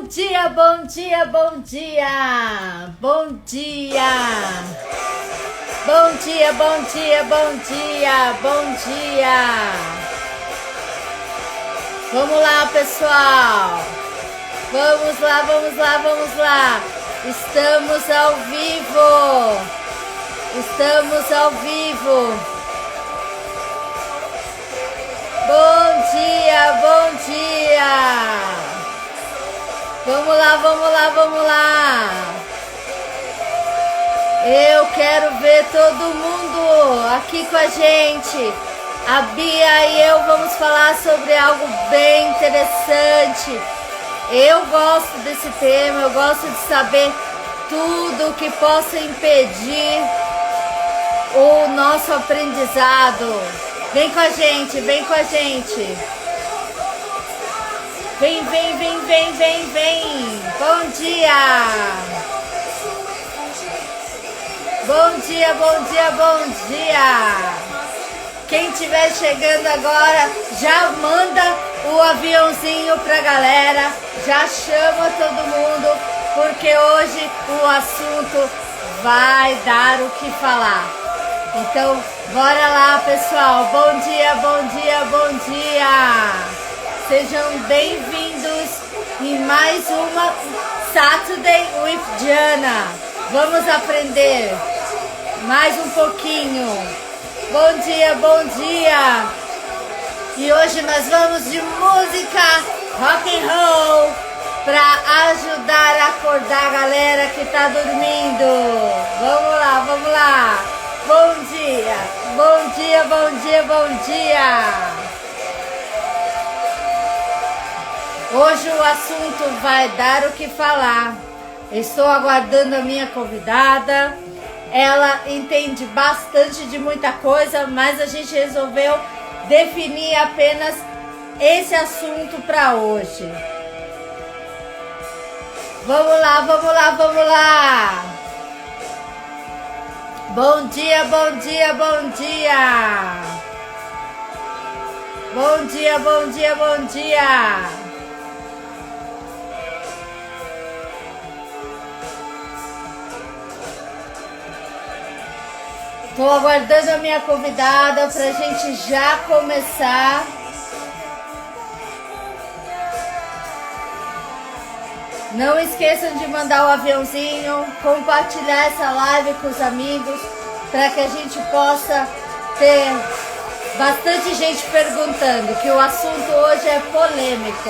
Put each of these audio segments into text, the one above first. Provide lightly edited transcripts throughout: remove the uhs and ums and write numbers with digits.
dia, bom dia, bom dia, bom dia, bom dia, bom dia, bom dia, bom dia. Vamos lá, pessoal. Vamos lá, vamos lá, vamos lá. Estamos ao vivo. Estamos ao vivo. Bom dia, bom dia. Vamos lá, vamos lá, vamos lá. Eu quero ver todo mundo aqui com a gente. A Bia e eu vamos falar sobre algo bem interessante. Eu gosto desse tema, eu gosto de saber tudo que possa impedir o nosso aprendizado. Vem com a gente, vem com a gente. Vem, vem, vem, vem, vem, vem. Bom dia. Bom dia, bom dia, bom dia. Quem estiver chegando agora, já manda o aviãozinho pra galera. Já chama todo mundo, porque hoje o assunto vai dar o que falar. Então, bora lá, pessoal. Bom dia, bom dia, bom dia. Sejam bem-vindos em mais uma Saturday with Jana. Vamos aprender mais um pouquinho. Bom dia, bom dia. E hoje nós vamos de música rock and roll para ajudar a acordar a galera que tá dormindo. Vamos lá, vamos lá. Bom dia, bom dia, bom dia, bom dia. Hoje o assunto vai dar o que falar. Estou aguardando a minha convidada. Ela entende bastante de muita coisa, mas a gente resolveu definir apenas esse assunto para hoje. Vamos lá, vamos lá, vamos lá. Bom dia, bom dia, bom dia. Bom dia, bom dia, bom dia. Estou aguardando a minha convidada para a gente já começar. Não esqueçam de mandar o aviãozinho, compartilhar essa live com os amigos, para que a gente possa ter bastante gente perguntando, que o assunto hoje é polêmico.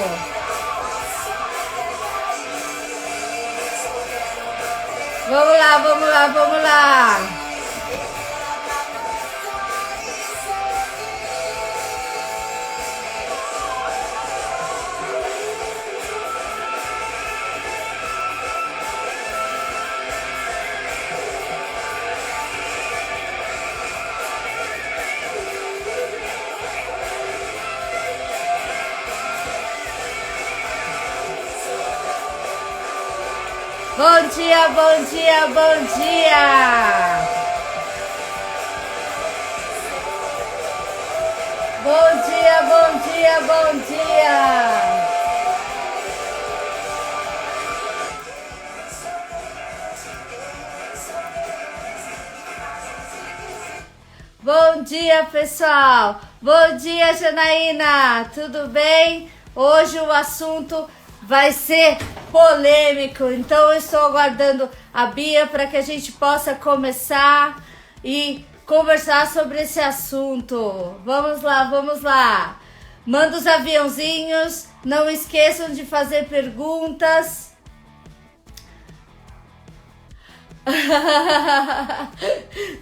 Vamos lá, vamos lá, vamos lá. Bom dia, bom dia, bom dia! Bom dia, bom dia, bom dia! Bom dia, pessoal! Bom dia, Janaína! Tudo bem? Hoje o assunto vai ser polêmico, então eu estou aguardando a Bia para que a gente possa começar e conversar sobre esse assunto. Vamos lá, vamos lá. Manda os aviãozinhos, não esqueçam de fazer perguntas.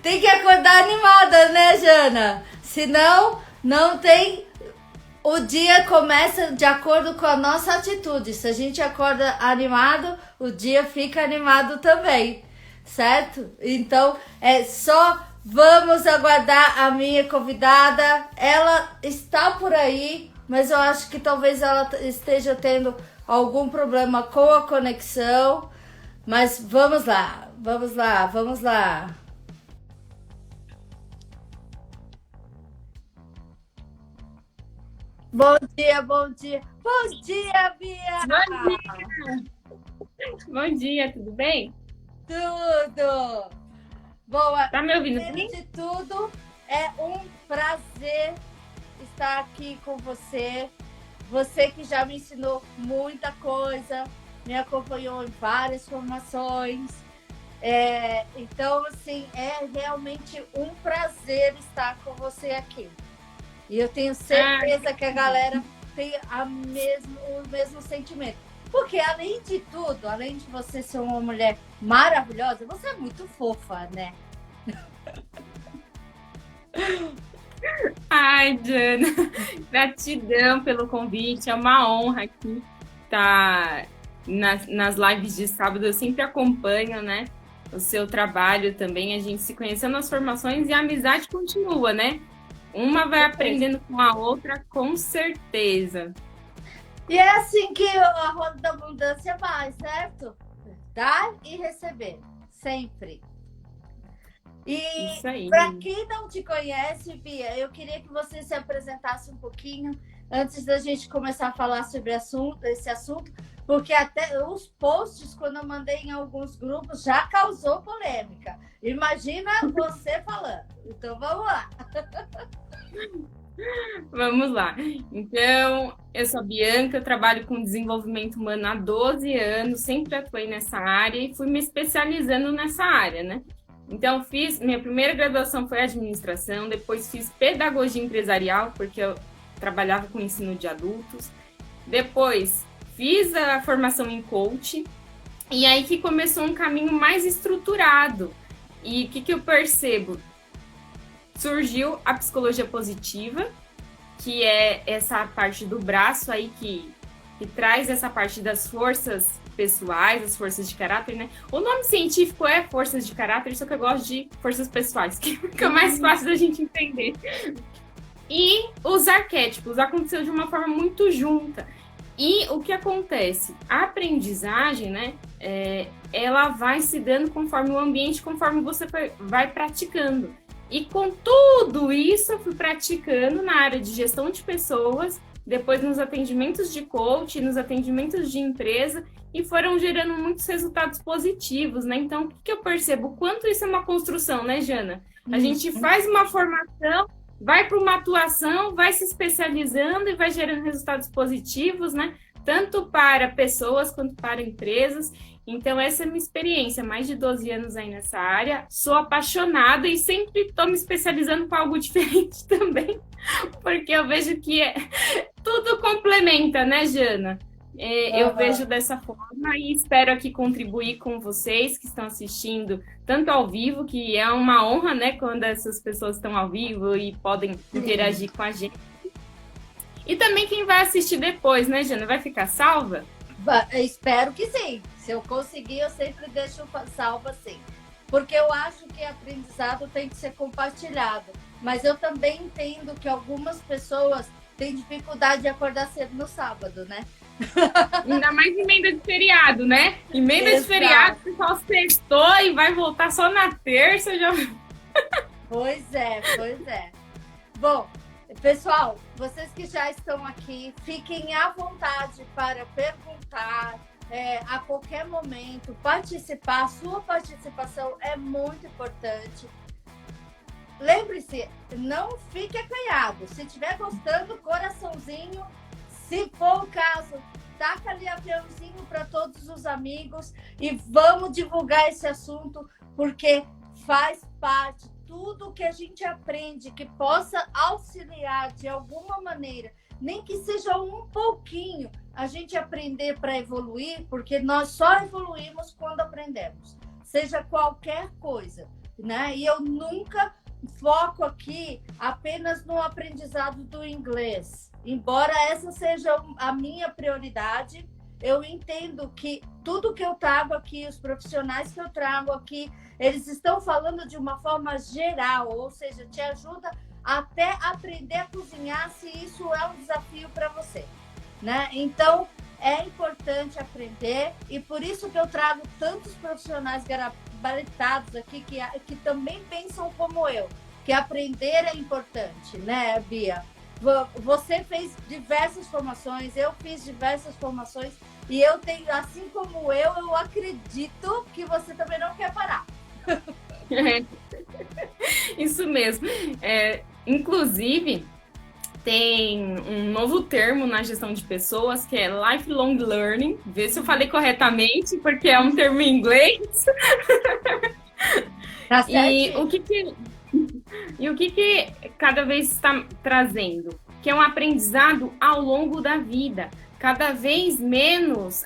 Tem que acordar animada, né, Jana? Senão, não tem... O dia começa de acordo com a nossa atitude. Se a gente acorda animado, o dia fica animado também, certo? Então, só vamos aguardar a minha convidada. Ela está por aí, mas eu acho que talvez ela esteja tendo algum problema com a conexão. Mas vamos lá, vamos lá, vamos lá. Bom dia, bom dia. Bom dia, Bia! Bom dia! Bom dia, tudo bem? Tudo! Boa! Tá me ouvindo Primeiro bem? de tudo, é um prazer estar aqui com você. Você que já me ensinou muita coisa, me acompanhou em várias formações. Então, assim, é realmente um prazer estar com você aqui. E eu tenho certeza que a galera tem o mesmo sentimento. Porque, além de tudo, além de você ser uma mulher maravilhosa, você é muito fofa, né? Ai, Jana, gratidão pelo convite. É uma honra aqui estar nas lives de sábado. Eu sempre acompanho, né, o seu trabalho também. A gente se conheceu nas formações e a amizade continua, né? Uma vai aprendendo com a outra, com certeza. E é assim que a roda da abundância vai, certo? Dar e receber, sempre. E Isso aí. para quem não te conhece, Bia, eu queria que você se apresentasse um pouquinho antes da gente começar a falar sobre esse assunto, porque até os posts, quando eu mandei em alguns grupos, já causou polêmica. Imagina você falando. Então vamos lá. Vamos lá. Então, eu sou a Bianca, eu trabalho com desenvolvimento humano há 12 anos, sempre atuei nessa área e fui me especializando nessa área, né? Então, minha primeira graduação foi administração, depois fiz pedagogia empresarial, porque eu trabalhava com ensino de adultos. Depois, fiz a formação em coach, e aí que começou um caminho mais estruturado. E o que eu percebo? Surgiu a psicologia positiva, que é essa parte do braço aí que traz essa parte das forças pessoais, as forças de caráter, né? O nome científico é forças de caráter, só que eu gosto de forças pessoais, que fica mais fácil da gente entender. E os arquétipos aconteceu de uma forma muito junta. E o que acontece? A aprendizagem, né? Ela vai se dando conforme o ambiente, conforme você vai praticando. E com tudo isso, eu fui praticando na área de gestão de pessoas, depois nos atendimentos de coach, nos atendimentos de empresa, e foram gerando muitos resultados positivos, né? Então, o que eu percebo? O quanto isso é uma construção, né, Jana? A gente faz uma formação, vai para uma atuação, vai se especializando e vai gerando resultados positivos, né? Tanto para pessoas quanto para empresas. Então, essa é a minha experiência, mais de 12 anos aí nessa área. Sou apaixonada e sempre estou me especializando com algo diferente também, porque eu vejo que tudo complementa, né, Jana? Eu vejo dessa forma e espero aqui contribuir com vocês que estão assistindo, tanto ao vivo, que é uma honra, né, quando essas pessoas estão ao vivo e podem interagir com a gente. E também quem vai assistir depois, né, Jana? Vai ficar salva? Espero que sim. Se eu conseguir, eu sempre deixo salvo assim. Porque eu acho que aprendizado tem que ser compartilhado. Mas eu também entendo que algumas pessoas têm dificuldade de acordar cedo no sábado, né? Ainda mais emenda de feriado, né? Emenda de feriado, o pessoal sextou e vai voltar só na terça. Já... Pois é. Bom, pessoal, vocês que já estão aqui, fiquem à vontade para perguntar a qualquer momento, participar. Sua participação é muito importante. Lembre-se, não fique acanhado. Se estiver gostando, coraçãozinho. Se for o caso, taca ali aviãozinho para todos os amigos e vamos divulgar esse assunto, porque faz parte. Tudo que a gente aprende que possa auxiliar de alguma maneira, nem que seja um pouquinho, a gente aprender para evoluir, porque nós só evoluímos quando aprendemos, seja qualquer coisa, né? E eu nunca foco aqui apenas no aprendizado do inglês, embora essa seja a minha prioridade. Eu entendo que tudo que eu trago aqui, os profissionais que eu trago aqui, eles estão falando de uma forma geral, ou seja, te ajuda até aprender a cozinhar, se isso é um desafio para você, né? Então, é importante aprender e por isso que eu trago tantos profissionais gabaritados aqui que também pensam como eu, que aprender é importante, né, Bia? Você fez diversas formações, eu fiz diversas formações e eu tenho, assim como eu acredito que você também não quer parar. Isso mesmo. Inclusive, tem um novo termo na gestão de pessoas que é lifelong learning. Vê se eu falei corretamente, porque é um termo em inglês. Tá E certo? o que cada vez está trazendo? Que é um aprendizado ao longo da vida. Cada vez menos,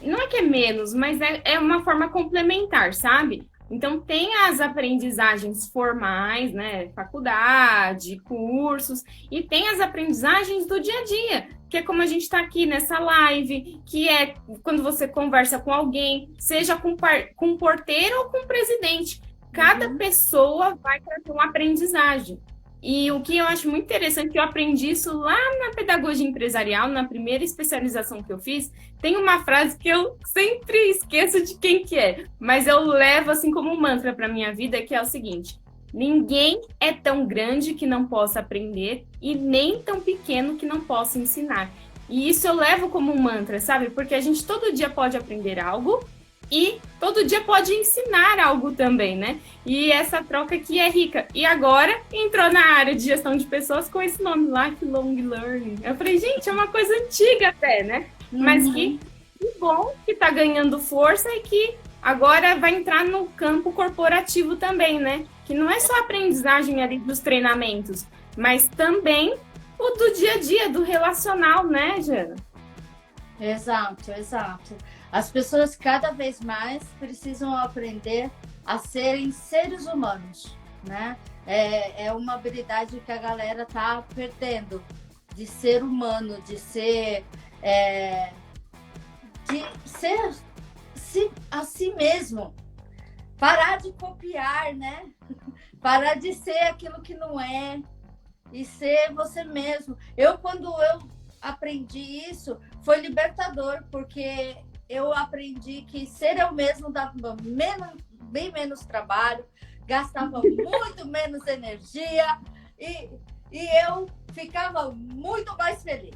não é que é menos, mas é uma forma complementar, sabe? Então, tem as aprendizagens formais, né? Faculdade, cursos, e tem as aprendizagens do dia a dia, que é como a gente está aqui nessa live, que é quando você conversa com alguém, seja com um porteiro ou com um presidente. Cada pessoa vai trazer uma aprendizagem. E o que eu acho muito interessante, eu aprendi isso lá na pedagogia empresarial, na primeira especialização que eu fiz, tem uma frase que eu sempre esqueço de quem que é, mas eu levo assim como um mantra para minha vida, que é o seguinte: ninguém é tão grande que não possa aprender e nem tão pequeno que não possa ensinar. E isso eu levo como um mantra, sabe? Porque a gente todo dia pode aprender algo e todo dia pode ensinar algo também, né? E essa troca aqui é rica. E agora entrou na área de gestão de pessoas com esse nome, Lifelong Learning. Eu falei, gente, é uma coisa antiga até, né? Mas que bom que tá ganhando força e que agora vai entrar no campo corporativo também, né? Que não é só a aprendizagem ali dos treinamentos, mas também o do dia a dia, do relacional, né, Jana? Exato, exato. As pessoas cada vez mais precisam aprender a serem seres humanos, né? É uma habilidade que a galera tá perdendo, de ser humano, de ser a si mesmo. Parar de copiar, né? Parar de ser aquilo que não é e ser você mesmo. Quando eu aprendi isso, foi libertador, porque eu aprendi que ser eu mesmo dava bem menos trabalho, gastava muito menos energia e eu ficava muito mais feliz.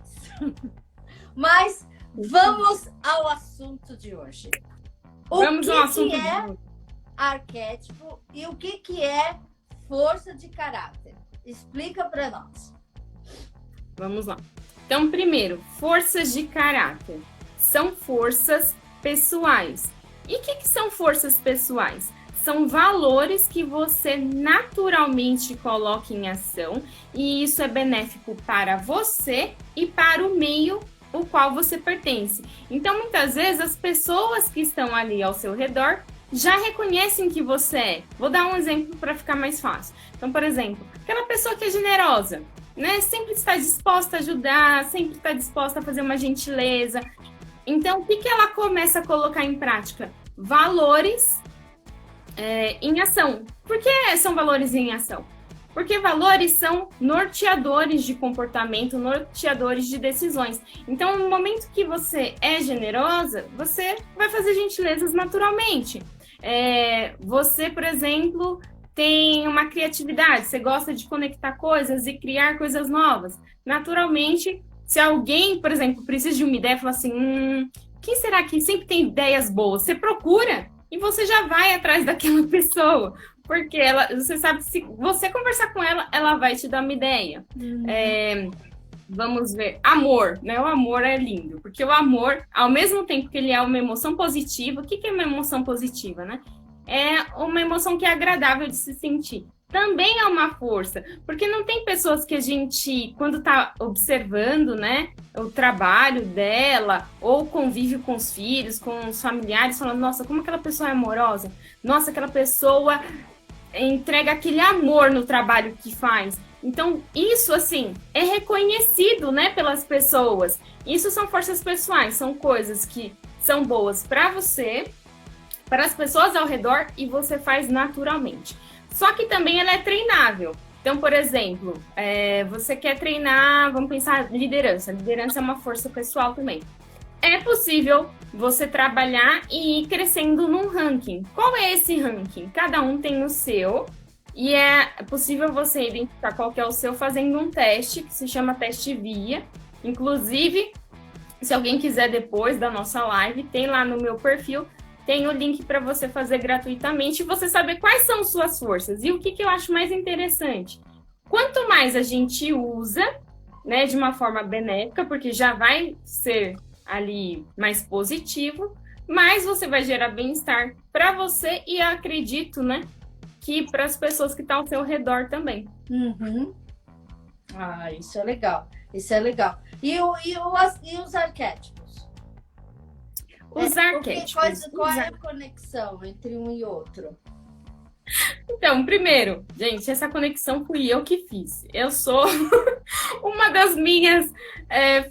Mas vamos ao assunto de hoje. Vamos ao assunto que é arquétipo e o que é força de caráter? Explica para nós. Vamos lá. Então, primeiro, forças de caráter. São forças pessoais. E o que são forças pessoais? São valores que você naturalmente coloca em ação e isso é benéfico para você e para o meio ao qual você pertence. Então, muitas vezes, as pessoas que estão ali ao seu redor já reconhecem que você é. Vou dar um exemplo para ficar mais fácil. Então, por exemplo, aquela pessoa que é generosa, né? Sempre está disposta a ajudar, sempre está disposta a fazer uma gentileza. Então, o que ela começa a colocar em prática? Valores em ação. Por que são valores em ação? Porque valores são norteadores de comportamento, norteadores de decisões. Então, no momento que você é generosa, você vai fazer gentilezas naturalmente. Você, por exemplo, tem uma criatividade, você gosta de conectar coisas e criar coisas novas. Naturalmente, se alguém, por exemplo, precisa de uma ideia, fala assim, quem será que sempre tem ideias boas? Você procura e você já vai atrás daquela pessoa, porque você sabe que se você conversar com ela, ela vai te dar uma ideia. Vamos ver, amor, né? O amor é lindo, porque o amor, ao mesmo tempo que ele é uma emoção positiva, o que é uma emoção positiva, né? É uma emoção que é agradável de se sentir. Também é uma força, porque não tem pessoas que a gente, quando está observando, né, o trabalho dela, ou convívio com os filhos, com os familiares, falando, nossa, como aquela pessoa é amorosa, nossa, aquela pessoa entrega aquele amor no trabalho que faz. Então, isso, assim, é reconhecido, né, pelas pessoas. Isso são forças pessoais, são coisas que são boas para você, para as pessoas ao redor, e você faz naturalmente. Só que também ela é treinável. Então, por exemplo, você quer treinar, vamos pensar, liderança. Liderança é uma força pessoal também. É possível você trabalhar e ir crescendo num ranking. Qual é esse ranking? Cada um tem o seu. E é possível você identificar qual que é o seu fazendo um teste, que se chama teste VIA. Inclusive, se alguém quiser depois da nossa live, tem lá no meu perfil, tem o link para você fazer gratuitamente e você saber quais são suas forças. E o que eu acho mais interessante? Quanto mais a gente usa, né, de uma forma benéfica, porque já vai ser ali mais positivo, mais você vai gerar bem-estar para você e acredito, né, que para as pessoas que estão ao seu redor também. Uhum. Ah, isso é legal. Isso é legal. E os arquétipos? Os arquétipos. Qual é a conexão entre um e outro? Então, primeiro, gente, essa conexão fui eu que fiz. Eu sou uma das minhas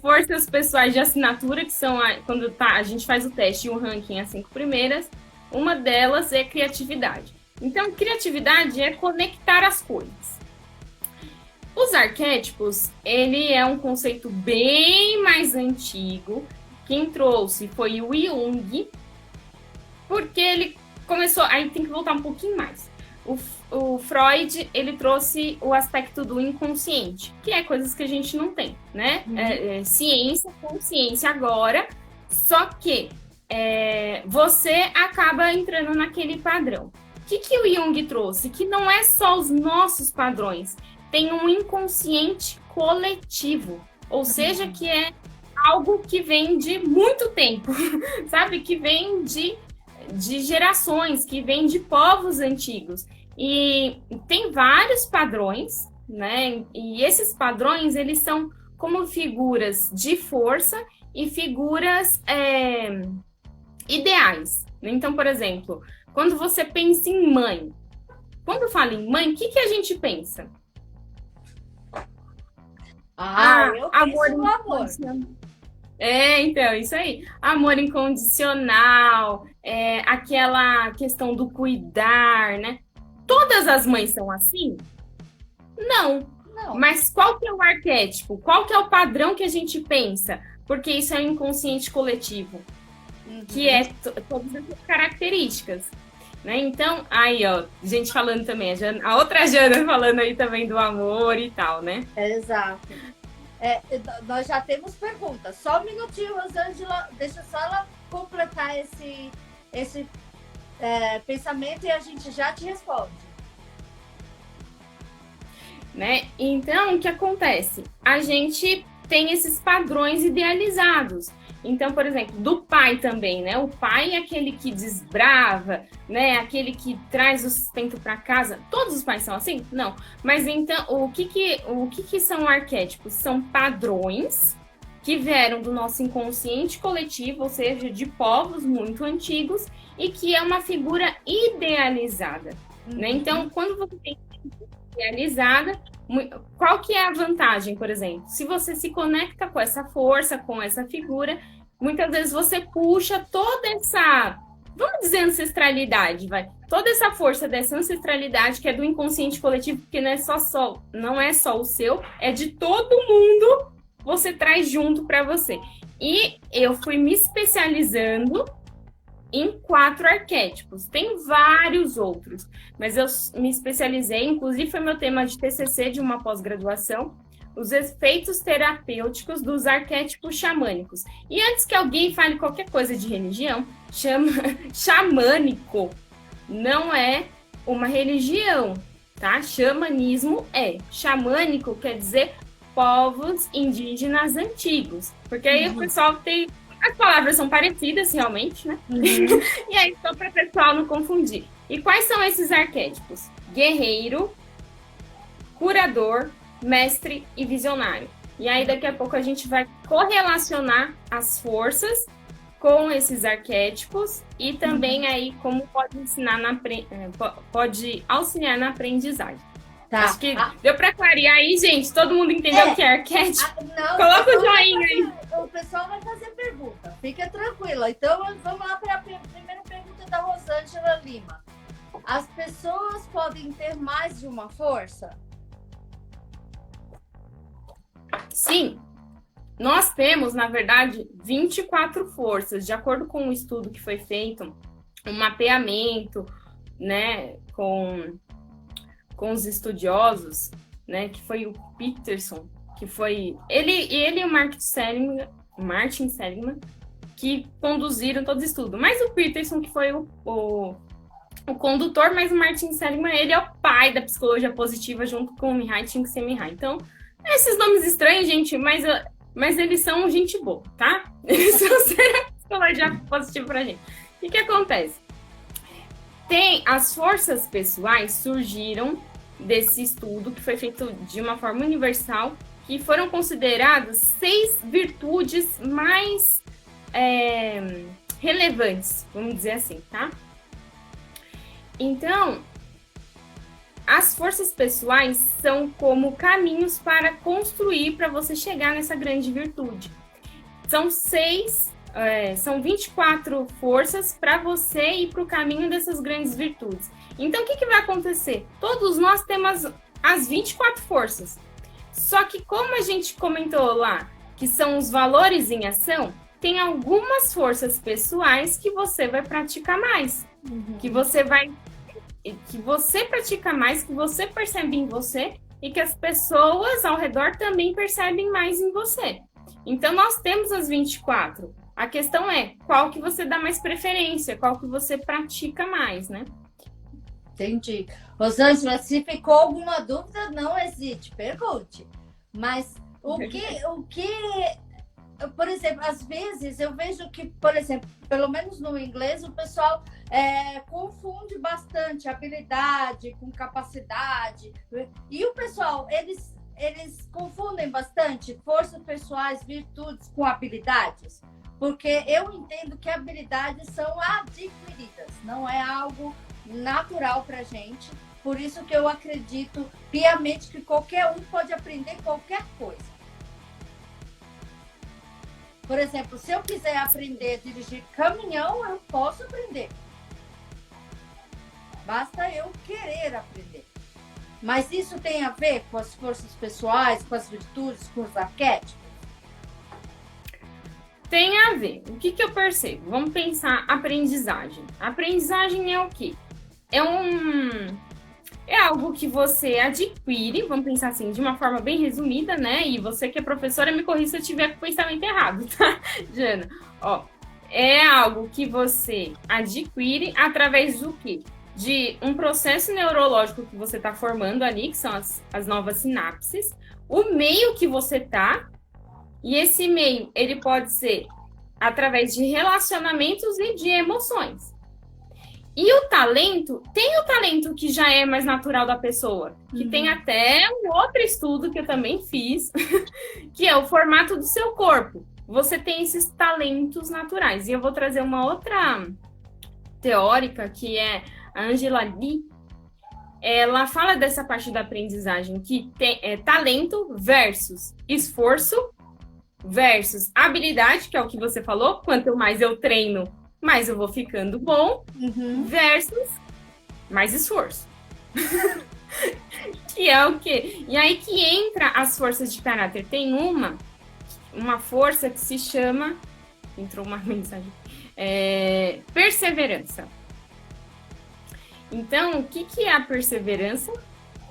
forças pessoais de assinatura, que são quando a gente faz o teste e o ranking, as 5 primeiras. Uma delas é criatividade. Então, criatividade é conectar as coisas. Os arquétipos, ele é um conceito bem mais antigo. Quem trouxe foi o Jung, porque ele começou... Aí tem que voltar um pouquinho mais. O Freud, ele trouxe o aspecto do inconsciente, que é coisas que a gente não tem, né? Ciência, consciência agora, só que você acaba entrando naquele padrão. O que o Jung trouxe? Que não é só os nossos padrões, tem um inconsciente coletivo, ou seja, que é algo que vem de muito tempo, sabe? Que vem de gerações, que vem de povos antigos. E tem vários padrões, né? E esses padrões, eles são como figuras de força e figuras ideais. Então, por exemplo, quando você pensa em mãe, quando fala em mãe, o que a gente pensa? Eu penso no amor. Então, isso aí. Amor incondicional, aquela questão do cuidar, né? Todas as mães são assim? Não. Mas qual que é o arquétipo? Qual que é o padrão que a gente pensa? Porque isso é um inconsciente coletivo, que é todas essas características. Né? Então, aí, ó, gente falando também, a outra Jana falando aí também do amor e tal, né? Exato. Nós já temos perguntas. Só um minutinho, Rosângela, deixa só ela completar esse pensamento e a gente já te responde. Né? Então, o que acontece? A gente tem esses padrões idealizados. Então, por exemplo, do pai também, né? O pai é aquele que desbrava, né? Aquele que traz o sustento para casa. Todos os pais são assim? Não. Mas então, o que são arquétipos? São padrões que vieram do nosso inconsciente coletivo, ou seja, de povos muito antigos, e que é uma figura idealizada. Né? Então, quando você tem idealizada, qual que é a vantagem, por exemplo? Se você se conecta com essa força, com essa figura, muitas vezes você puxa toda essa, vamos dizer, ancestralidade, toda essa força dessa ancestralidade que é do inconsciente coletivo, porque não é só o seu, é de todo mundo, você traz junto para você. E eu fui me especializando em 4 arquétipos. Tem vários outros, mas eu me especializei, inclusive foi meu tema de TCC de uma pós-graduação, os efeitos terapêuticos dos arquétipos xamânicos. E antes que alguém fale qualquer coisa de religião, xamânico não é uma religião, tá? Xamanismo xamânico quer dizer povos indígenas antigos, porque aí o pessoal tem... As palavras são parecidas, realmente, né? E aí, só para o pessoal não confundir. E quais são esses arquétipos? Guerreiro, curador, mestre e visionário. E aí, daqui a pouco, a gente vai correlacionar as forças com esses arquétipos e também aí como pode ensinar pode auxiliar na aprendizagem. Tá. Acho que deu para clarear aí, gente. Todo mundo entendeu o que é arquétipo? Não, coloca o joinha aí. O pessoal vai fazer pergunta. Fica tranquila. Então, vamos lá para a primeira pergunta da Rosângela Lima. As pessoas podem ter mais de uma força? Sim. Nós temos, na verdade, 24 forças. De acordo com um estudo que foi feito, um mapeamento, né, com com os estudiosos, né, que foi o Peterson, que foi ele e o Martin Seligman, que conduziram todo o estudo. Mas o Peterson, que foi o condutor, mas o Martin Seligman, ele é o pai da psicologia positiva, junto com o Mihai Csikszentmihalyi. Então, esses nomes estranhos, gente, mas eles são gente boa, tá? Eles são ser psicologia positiva pra gente. O que acontece? As forças pessoais surgiram desse estudo, que foi feito de uma forma universal, que foram consideradas 6 virtudes mais relevantes, vamos dizer assim, tá? Então, as forças pessoais são como caminhos para construir, para você chegar nessa grande virtude. São 24 forças para você ir para o caminho dessas grandes virtudes. Então, o que vai acontecer? Todos nós temos as 24 forças. Só que, como a gente comentou lá, que são os valores em ação, tem algumas forças pessoais que você vai praticar mais. Que você pratica mais, que você percebe em você e que as pessoas ao redor também percebem mais em você. Então, nós temos as 24. A questão é qual que você dá mais preferência, qual que você pratica mais, né? Entendi. Rosângela, se ficou alguma dúvida, não hesite, pergunte. Mas o que, por exemplo, às vezes eu vejo que, por exemplo, pelo menos no inglês, o pessoal confunde bastante habilidade com capacidade. E o pessoal, eles confundem bastante forças pessoais, virtudes com habilidades. Porque eu entendo que habilidades são adquiridas, não é algo natural para a gente. Por isso que eu acredito piamente que qualquer um pode aprender qualquer coisa. Por exemplo, se eu quiser aprender a dirigir caminhão, eu posso aprender. Basta eu querer aprender. Mas isso tem a ver com as forças pessoais, com as virtudes, com os arquétipos? Tem a ver. O que eu percebo? Vamos pensar aprendizagem. Aprendizagem é o quê? É algo que você adquire, vamos pensar assim, de uma forma bem resumida, né? E você que é professora, me corrija se eu tiver com o pensamento errado, tá, Jana? Ó, é algo que você adquire através do quê? De um processo neurológico que você está formando ali, que são as novas sinapses, o meio que você está. E esse meio, ele pode ser através de relacionamentos e de emoções. E o talento, tem o talento que já é mais natural da pessoa, que tem até um outro estudo que eu também fiz, que é o formato do seu corpo. Você tem esses talentos naturais. E eu vou trazer uma outra teórica, que é a Angela Lee. Ela fala dessa parte da aprendizagem, que tem talento versus esforço, versus habilidade, que é o que você falou, quanto mais eu treino, mais eu vou ficando bom, versus mais esforço. Que é o quê? E aí que entra as forças de caráter. Tem uma força que se chama, entrou uma mensagem, perseverança. Então, o que é a perseverança?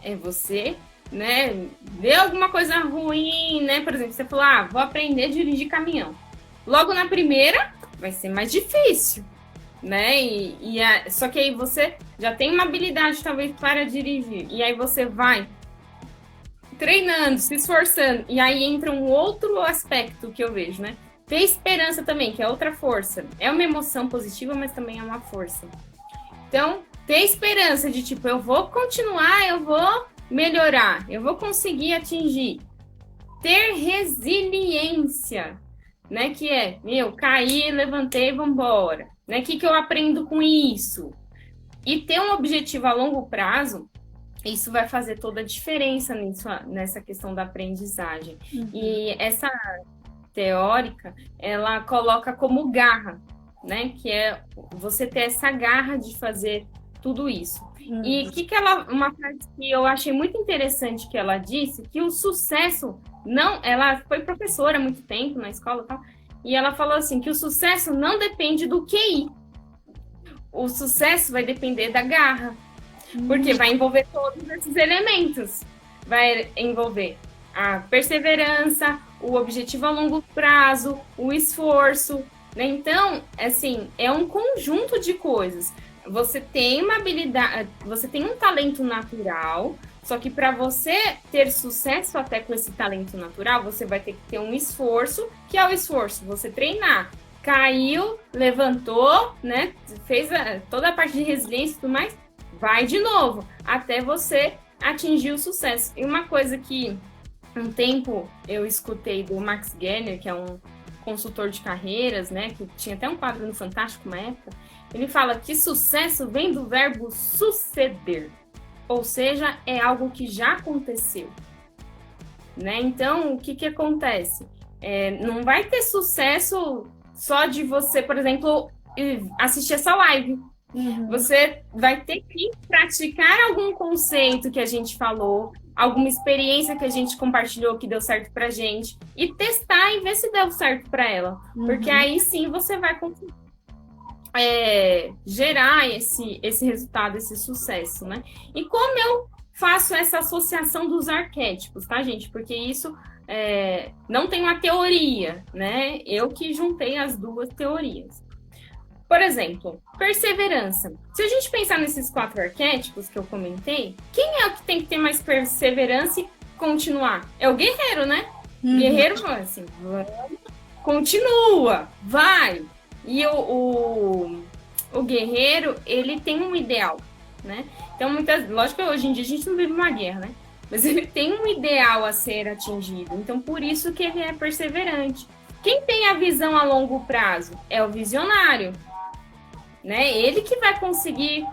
É você, né, ver alguma coisa ruim, né? Por exemplo, você falou, vou aprender a dirigir caminhão. Logo na primeira, vai ser mais difícil, né? Só que aí você já tem uma habilidade, talvez, para dirigir. E aí você vai treinando, se esforçando. E aí entra um outro aspecto que eu vejo, né? Ter esperança também, que é outra força. É uma emoção positiva, mas também é uma força. Então, ter esperança de, tipo, eu vou continuar, eu vou melhorar, eu vou conseguir atingir. Ter resiliência, né? Que é, caí, levantei, vambora. Né? O que eu aprendo com isso? E ter um objetivo a longo prazo, isso vai fazer toda a diferença nessa questão da aprendizagem. E essa teórica, ela coloca como garra, né? Que é você ter essa garra de fazer tudo isso. E uma frase que eu achei muito interessante que ela disse, que o sucesso ela foi professora há muito tempo na escola e tal, e ela falou assim, que o sucesso não depende do QI. O sucesso vai depender da garra. Porque vai envolver todos esses elementos. Vai envolver a perseverança, o objetivo a longo prazo, o esforço, né? Então, assim, é um conjunto de coisas. Você tem uma habilidade, você tem um talento natural, só que para você ter sucesso até com esse talento natural, você vai ter que ter um esforço, que é o esforço, você treinar. Caiu, levantou, né? Fez toda a parte de resiliência e tudo mais, vai de novo, até você atingir o sucesso. E uma coisa que um tempo eu escutei do Max Gerner, que é um consultor de carreiras, né, que tinha até um quadro no Fantástico uma época, ele fala que sucesso vem do verbo suceder, ou seja, é algo que já aconteceu, né? Então, o que que acontece? Não vai ter sucesso só de você, por exemplo, assistir essa live. Você vai ter que praticar algum conceito que a gente falou, alguma experiência que a gente compartilhou que deu certo pra gente e testar e ver se deu certo pra ela. Porque aí sim você vai conseguir gerar esse resultado, esse sucesso, né? E como eu faço essa associação dos arquétipos, tá, gente? Porque isso não tem uma teoria, né? Eu que juntei as duas teorias. Por exemplo, perseverança. Se a gente pensar nesses 4 arquétipos que eu comentei, quem é o que tem que ter mais perseverança e continuar? É o guerreiro, né? Guerreiro fala assim, continua, vai. E o guerreiro, ele tem um ideal, né? Então, lógico que hoje em dia a gente não vive uma guerra, né? Mas ele tem um ideal a ser atingido. Então, por isso que ele é perseverante. Quem tem a visão a longo prazo é o visionário, né? Ele que vai conseguir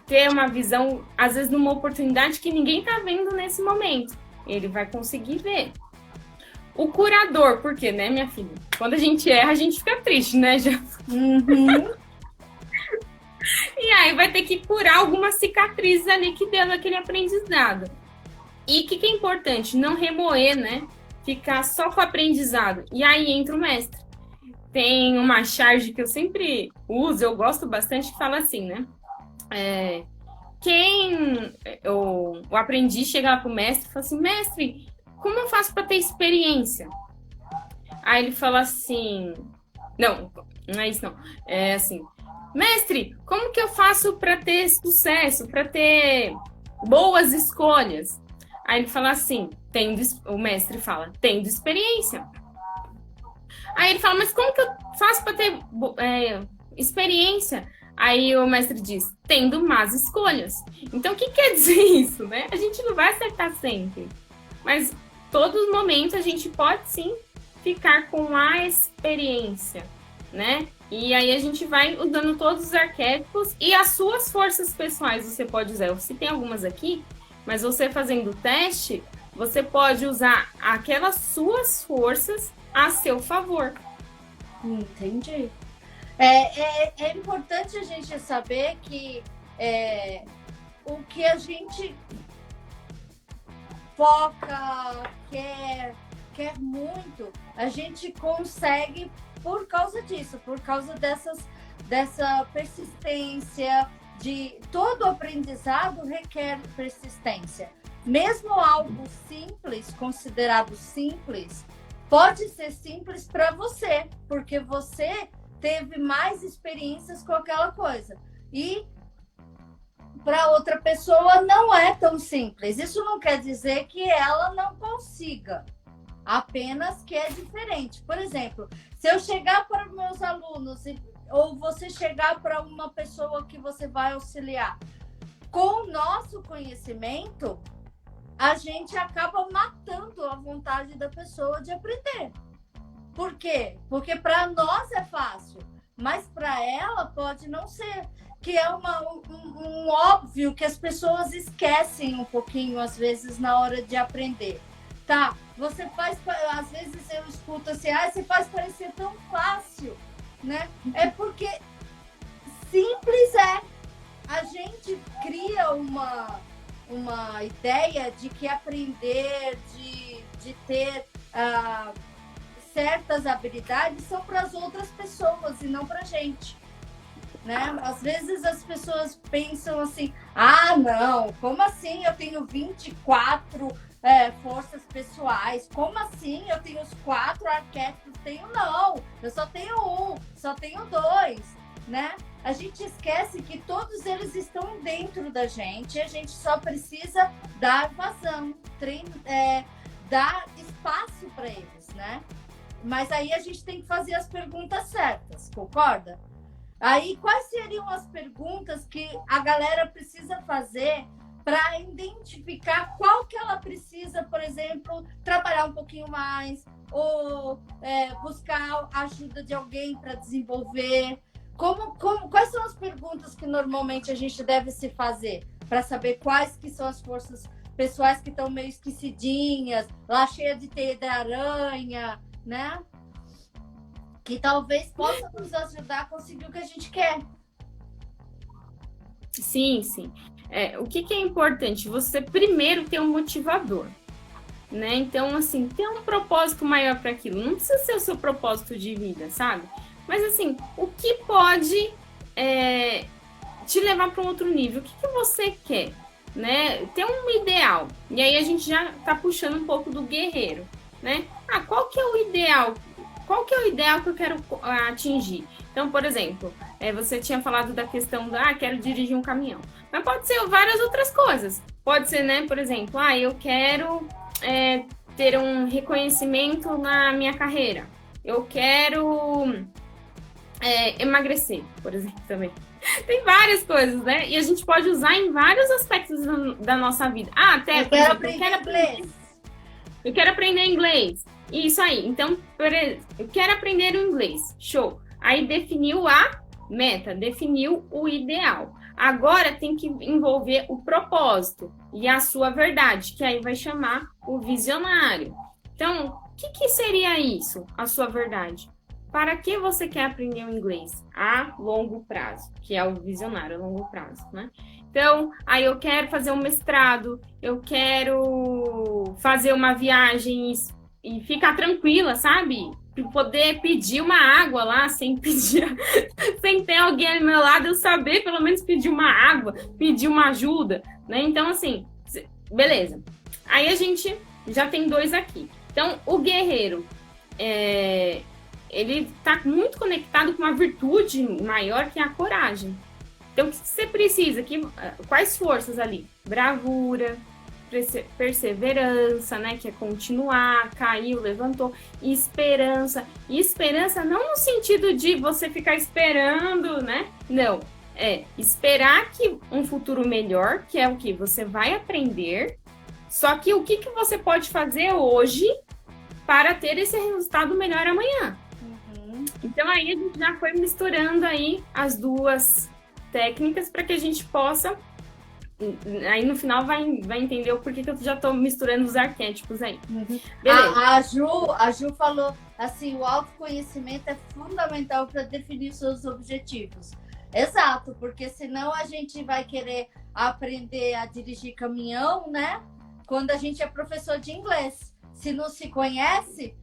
ter uma visão, às vezes, numa oportunidade que ninguém tá vendo nesse momento. Ele vai conseguir ver. O curador, por quê, né, minha filha? Quando a gente erra, a gente fica triste, né, já? E aí vai ter que curar algumas cicatrizes ali que deu aquele aprendizado. E o que é importante? Não remoer, né? Ficar só com o aprendizado. E aí entra o mestre. Tem uma charge que eu sempre uso, eu gosto bastante, que fala assim, né? O aprendiz chega lá pro mestre e fala assim, mestre, como eu faço para ter experiência? Aí ele fala assim, não é isso não, é assim, mestre, como que eu faço para ter sucesso, para ter boas escolhas? Aí ele fala assim, o mestre fala, tendo experiência. Aí ele fala, mas como que eu faço para ter experiência? Aí o mestre diz, tendo más escolhas. Então, o que quer dizer isso, né? A gente não vai acertar sempre. Mas, todos os momentos, a gente pode, sim, ficar com a experiência, né? E aí, a gente vai usando todos os arquétipos e as suas forças pessoais você pode usar. Eu citei algumas aqui, mas você fazendo o teste, você pode usar aquelas suas forças a seu favor. Entendi. É importante a gente saber que o que a gente foca, quer muito, a gente consegue por causa disso, por causa dessa persistência, de todo aprendizado requer persistência. Mesmo algo simples, considerado simples, pode ser simples para você, porque você teve mais experiências com aquela coisa. E para outra pessoa não é tão simples. Isso não quer dizer que ela não consiga, apenas que é diferente. Por exemplo, se eu chegar para os meus alunos, ou você chegar para uma pessoa que você vai auxiliar, com o nosso conhecimento, a gente acaba matando a vontade da pessoa de aprender. Por quê? Porque para nós é fácil, mas para ela pode não ser. Que é um óbvio que as pessoas esquecem um pouquinho, às vezes, na hora de aprender. Tá? Você faz, às vezes eu escuto assim, você faz parecer tão fácil, né? É porque simples é. A gente cria uma ideia de que aprender, de ter certas habilidades são para as outras pessoas e não para a gente. né? Às vezes as pessoas pensam assim, ah, não, como assim eu tenho 24 forças pessoais? Como assim eu tenho os 4 arquétipos? Tenho não, eu só tenho um, só tenho 2, né? A gente esquece que todos eles estão dentro da gente, a gente só precisa dar vazão, dar espaço para eles, né? Mas aí a gente tem que fazer as perguntas certas, concorda? Aí, quais seriam as perguntas que a galera precisa fazer para identificar qual que ela precisa, por exemplo, trabalhar um pouquinho mais ou buscar a ajuda de alguém para desenvolver? Quais são as perguntas que normalmente a gente deve se fazer para saber quais que são as forças pessoais que estão meio esquecidinhas, lá cheia de teia de aranha, né? Que talvez possa nos ajudar a conseguir o que a gente quer. Sim, sim. O que é importante? Você primeiro ter um motivador, né? Então, assim, ter um propósito maior para aquilo. Não precisa ser o seu propósito de vida, sabe? Mas, assim, o que pode te levar para um outro nível? O que você quer, né? Ter um ideal. E aí a gente já tá puxando um pouco do guerreiro, né? Qual que é o ideal? Qual que é o ideal que eu quero atingir? Então, por exemplo, você tinha falado da questão quero dirigir um caminhão. Mas pode ser várias outras coisas. Pode ser, né, por exemplo, eu quero ter um reconhecimento na minha carreira. Eu quero emagrecer, por exemplo, também. Tem várias coisas, né? E a gente pode usar em vários aspectos da nossa vida. Até, por exemplo, eu quero aprender inglês. Isso aí. Então, eu quero aprender o inglês. Show. Aí definiu a meta, definiu o ideal. Agora tem que envolver o propósito e a sua verdade, que aí vai chamar o visionário. Então, o que seria isso, a sua verdade? Para que você quer aprender o inglês? A longo prazo, que é o visionário a longo prazo, né? Então, aí eu quero fazer um mestrado, eu quero fazer uma viagem e ficar tranquila, sabe? Poder pedir uma água lá sem ter alguém ao meu lado, eu saber pelo menos pedir uma água, pedir uma ajuda, né? Então, assim, beleza. Aí a gente já tem 2 aqui. Então, o guerreiro, ele está muito conectado com uma virtude maior que é a coragem. Então, o que você precisa? Quais forças ali? Bravura, perseverança, né? Que é continuar, caiu, levantou, e esperança. E esperança não no sentido de você ficar esperando, né? Não. Esperar que um futuro melhor, que é o que você vai aprender. Só que o que você pode fazer hoje para ter esse resultado melhor amanhã? Então, aí a gente já foi misturando aí as 2 técnicas para que a gente possa... Aí no final vai entender o porquê que eu já estou misturando os arquétipos aí. Beleza. A Ju falou assim, o autoconhecimento é fundamental para definir seus objetivos. Exato, porque senão a gente vai querer aprender a dirigir caminhão, né? Quando a gente é professor de inglês. Se não se conhece,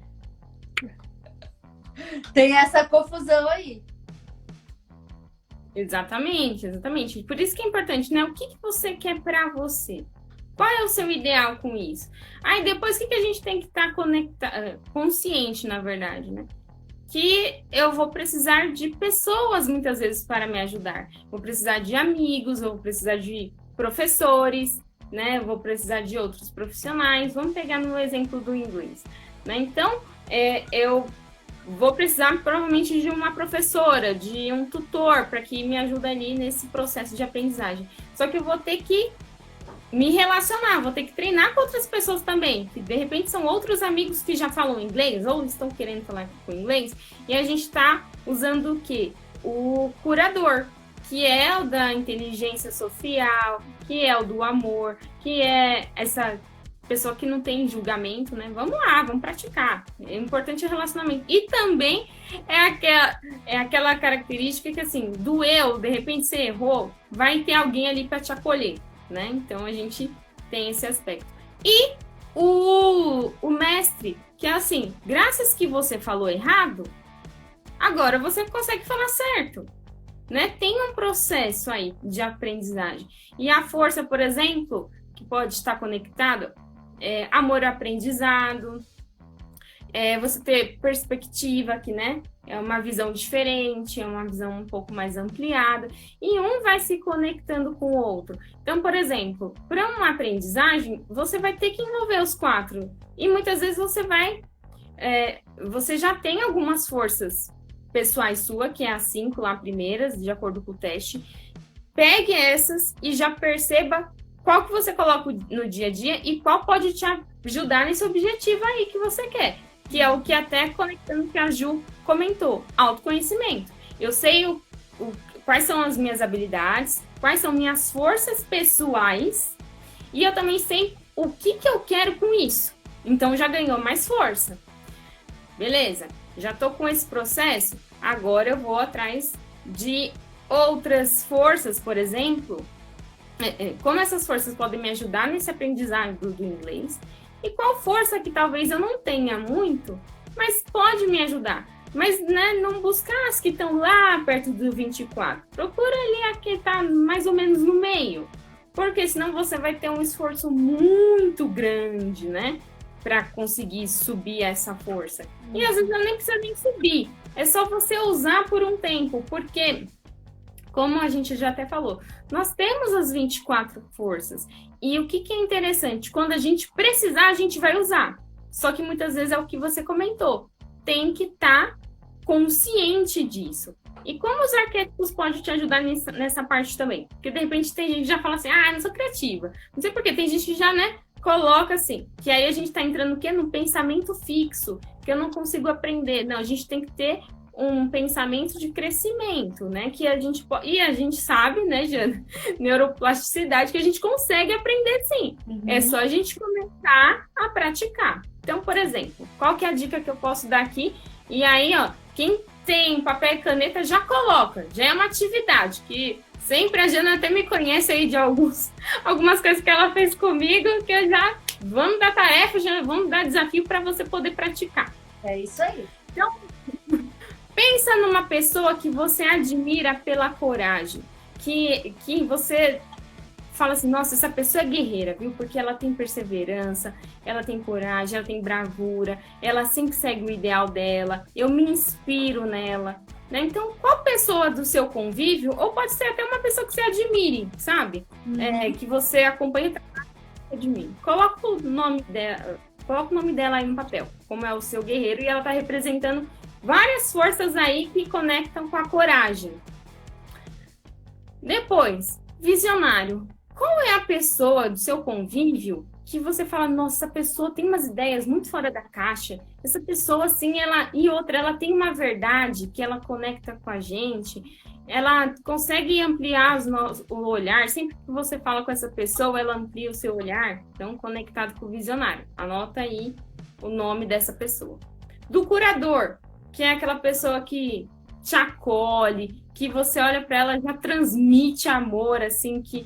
tem essa confusão aí. Exatamente. Por isso que é importante, né? O que você quer para você? Qual é o seu ideal com isso? Aí depois, o que a gente tem que estar consciente, na verdade, né? Que eu vou precisar de pessoas, muitas vezes, para me ajudar. Vou precisar de amigos, vou precisar de professores, né? Vou precisar de outros profissionais. Vamos pegar no exemplo do inglês, né? Então, eu vou precisar provavelmente de uma professora, de um tutor para que me ajude ali nesse processo de aprendizagem. Só que eu vou ter que me relacionar, vou ter que treinar com outras pessoas também, que de repente são outros amigos que já falam inglês ou estão querendo falar com inglês, e a gente está usando o quê? O curador, que é o da inteligência social, que é o do amor, que é essa pessoa que não tem julgamento, né? Vamos lá, vamos praticar. É importante o relacionamento. E também é aquela característica que, assim, doeu, de repente você errou, vai ter alguém ali para te acolher, né? Então, a gente tem esse aspecto. E o mestre, que é assim, graças que você falou errado, agora você consegue falar certo. né? Tem um processo aí de aprendizagem. E a força, por exemplo, que pode estar conectado, amor ao aprendizado, você ter perspectiva, que, né? É uma visão diferente, é uma visão um pouco mais ampliada, e um vai se conectando com o outro. Então, por exemplo, para uma aprendizagem, você vai ter que envolver os 4, e muitas vezes você já tem algumas forças pessoais sua, que é as 5 lá primeiras, de acordo com o teste. Pegue essas e já perceba qual que você coloca no dia a dia e qual pode te ajudar nesse objetivo aí que você quer. Que é o que até conectando que a Ju comentou, autoconhecimento. Eu sei quais são as minhas habilidades, quais são minhas forças pessoais, e eu também sei o que eu quero com isso. Então já ganhou mais força. Beleza, já tô com esse processo, agora eu vou atrás de outras forças, por exemplo, como essas forças podem me ajudar nesse aprendizado do inglês, e qual força que talvez eu não tenha muito, mas pode me ajudar. Mas, né, não buscar as que estão lá perto do 24. Procura ali a que está mais ou menos no meio. Porque senão você vai ter um esforço muito grande, né? Para conseguir subir essa força. E às vezes nem precisa nem subir. É só você usar por um tempo. Porque, como a gente já até falou, nós temos as 24 forças. E o que é interessante? Quando a gente precisar, a gente vai usar. Só que muitas vezes é o que você comentou. Tem que estar consciente disso. E como os arquétipos podem te ajudar nessa parte também? Porque de repente tem gente que já fala assim, eu não sou criativa. Não sei por quê, tem gente que já, né, coloca assim, que aí a gente tá entrando o quê? No pensamento fixo, que eu não consigo aprender. Não, a gente tem que ter um pensamento de crescimento, né? Que a gente pode... E a gente sabe, né, Jana, neuroplasticidade, que a gente consegue aprender sim. É só a gente começar a praticar. Então, por exemplo, qual que é a dica que eu posso dar aqui? E aí, ó, quem tem papel e caneta já coloca, já é uma atividade que sempre a Jana até me conhece aí de algumas coisas que ela fez comigo, que eu já vamos dar tarefa, já vamos dar desafio para você poder praticar. É isso aí. Então, pensa numa pessoa que você admira pela coragem, que você fala assim, nossa, essa pessoa é guerreira, viu? Porque ela tem perseverança, ela tem coragem, ela tem bravura, ela sempre segue o ideal dela, eu me inspiro nela, né? Então, qual pessoa do seu convívio, ou pode ser até uma pessoa que você admire, sabe? Que você acompanha e admire. Coloca o nome dela aí no papel, como é o seu guerreiro, e ela tá representando várias forças aí que conectam com a coragem. Depois, visionário. Qual é a pessoa do seu convívio que você fala, nossa, essa pessoa tem umas ideias muito fora da caixa, essa pessoa, assim, ela tem uma verdade que ela conecta com a gente, ela consegue ampliar o olhar, sempre que você fala com essa pessoa, ela amplia o seu olhar, então, conectado com o visionário. Anota aí o nome dessa pessoa. Do curador, que é aquela pessoa que te acolhe, que você olha para ela, já transmite amor, assim, que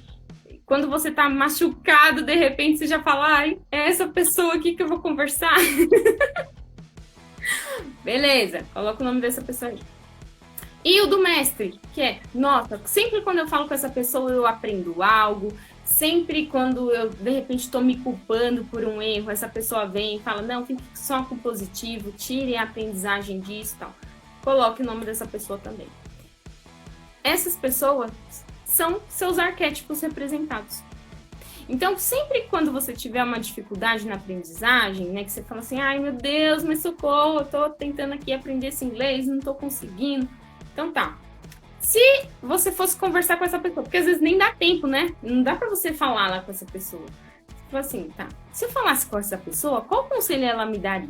quando você tá machucado, de repente você já fala, é essa pessoa aqui que eu vou conversar. Beleza, coloca o nome dessa pessoa aí. E o do mestre, que é, nossa, sempre quando eu falo com essa pessoa eu aprendo algo, sempre quando eu, de repente, estou me culpando por um erro, essa pessoa vem e fala, não, fique só com positivo, tire a aprendizagem disso e tal. Coloque o nome dessa pessoa também. Essas pessoas são seus arquétipos representados. Então, sempre quando você tiver uma dificuldade na aprendizagem, né, que você fala assim, ai meu Deus, mas socorro, eu tô tentando aqui aprender esse inglês, não tô conseguindo. Então tá. Se você fosse conversar com essa pessoa, porque às vezes nem dá tempo, né? Não dá pra você falar lá com essa pessoa. Tipo assim, tá. Se eu falasse com essa pessoa, qual conselho ela me daria?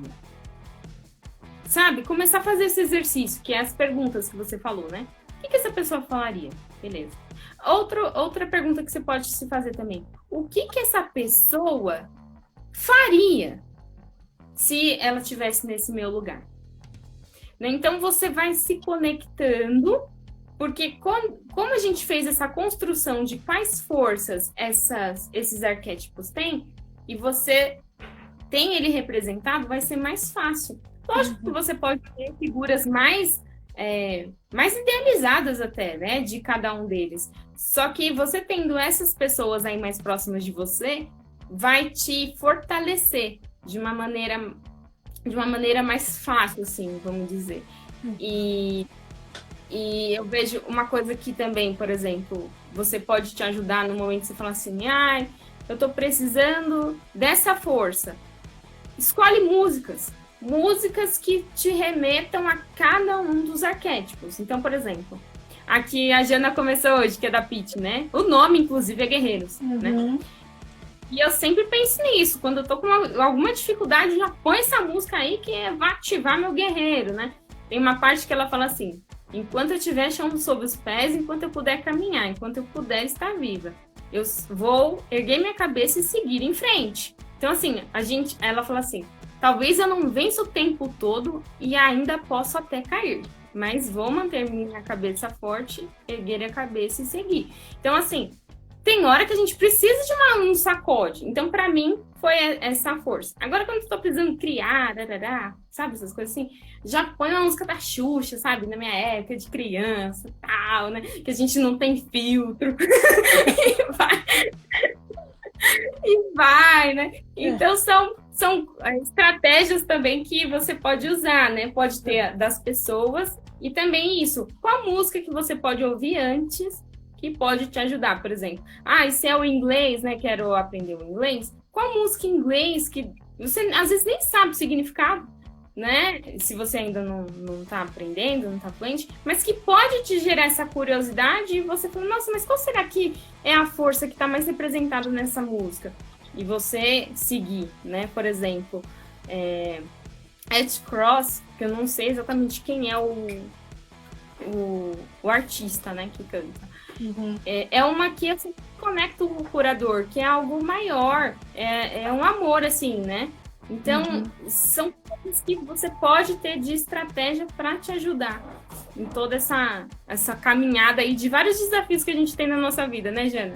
Sabe? Começar a fazer esse exercício, que é as perguntas que você falou, né? O que essa pessoa falaria? Beleza. Outra pergunta que você pode se fazer também. O que essa pessoa faria se ela estivesse nesse meu lugar? Né? Então, você vai se conectando, porque como a gente fez essa construção de quais forças esses arquétipos têm, e você tem ele representado, vai ser mais fácil. Lógico que você pode ter figuras mais mais idealizadas até, né, de cada um deles. Só que você tendo essas pessoas aí mais próximas de você, vai te fortalecer de uma maneira mais fácil, assim, vamos dizer. E eu vejo uma coisa que também, por exemplo, você pode te ajudar no momento que você fala assim, ai, eu tô precisando dessa força. Escolhe músicas que te remetam a cada um dos arquétipos. Então, por exemplo, aqui a Jana começou hoje, que é da Pitty, né? O nome, inclusive, é Guerreiros, né? E eu sempre penso nisso. Quando eu tô com alguma dificuldade, já põe essa música aí que vai ativar meu guerreiro, né? Tem uma parte que ela fala assim, enquanto eu estiver chão sob os pés, enquanto eu puder caminhar, enquanto eu puder estar viva, eu vou erguer minha cabeça e seguir em frente. Então, assim, ela fala assim, talvez eu não vença o tempo todo e ainda posso até cair, mas vou manter minha cabeça forte, erguer a cabeça e seguir. Então, assim, tem hora que a gente precisa de um sacode. Então, pra mim, foi essa força. Agora, quando eu tô precisando criar, sabe, essas coisas assim, já põe uma música da Xuxa, sabe, na minha época de criança, tal, né, que a gente não tem filtro. E vai, né? Então, são estratégias também que você pode usar, né? Pode ter das pessoas e também isso. Qual música que você pode ouvir antes que pode te ajudar, por exemplo? E se é o inglês, né? Quero aprender o inglês. Qual música em inglês que você às vezes nem sabe o significado, né? Se você ainda não tá aprendendo, não tá fluente, mas que pode te gerar essa curiosidade e você fala, nossa, mas qual será que é a força que tá mais representada nessa música? E você seguir, né? Por exemplo, Ed Cross, que eu não sei exatamente quem é o artista, né, que canta. É uma que assim, conecta o curador, que é algo maior, é um amor, assim, né? Então, são coisas que você pode ter de estratégia para te ajudar em toda essa caminhada aí de vários desafios que a gente tem na nossa vida, né, Jana?